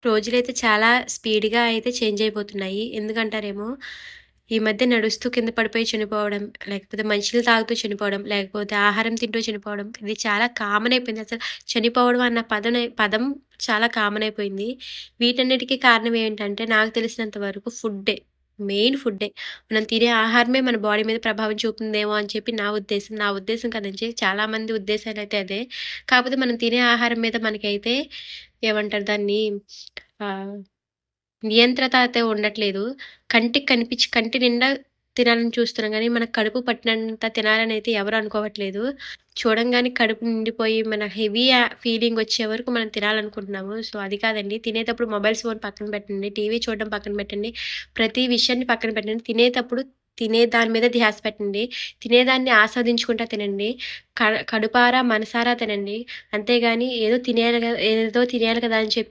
రోజులైతే చాలా స్పీడ్‌గా అయితే చేంజ్ అయిపోతున్నాయి. ఎందుకంటారేమో, ఈ మధ్య నడుస్తూ కింద పడిపోయి చనిపోవడం, లేకపోతే మంచినీళ్ళు తాగుతూ చనిపోవడం, లేకపోతే ఆహారం తింటూ చనిపోవడం, ఇది చాలా కామన్ అయిపోయింది. అసలు చనిపోవడం అన్న పదం చాలా కామన్ అయిపోయింది. వీటన్నిటికి కారణం ఏంటంటే, నాకు తెలిసినంత వరకు ఫుడ్డే. మెయిన్ ఫుడ్డే. మనం తినే ఆహారమే మన బాడీ మీద ప్రభావం చూపుతుందేమో అని చెప్పి నా ఉద్దేశం. నా ఉద్దేశం కాదండి, చాలామంది ఉద్దేశాలైతే అదే. కాకపోతే మనం తినే ఆహారం మీద మనకైతే ఏమంటారు దాన్ని ఆహ్, నియంత్రత అయితే ఉండట్లేదు. కంటికి కనిపించి కంటి నిండా తినాలని చూస్తున్నాం గానీ, మనకు కడుపు పట్టినంత తినాలని అయితే ఎవరు అనుకోవట్లేదు. చూడంగానే కడుపు నిండిపోయి మన హెవీ ఫీలింగొచ్చే వరకు మనం తినాలనుకుంటున్నాము. సో, అది కాదండి. తినేటప్పుడు ఫోన్ పక్కన పెట్టండి. టీవీ చూడడం పక్కన పెట్టండి. ప్రతి విషయాన్ని పక్కన పెట్టండి. తినేటప్పుడు తినే దాని మీద ధ్యాస పెట్టండి. తినేదాన్ని ఆస్వాదించుకుంటా తినండి. కడుపారా, మనసారా తినండి. అంతేగాని ఏదో తినేయాలి గదా అని చెప్పి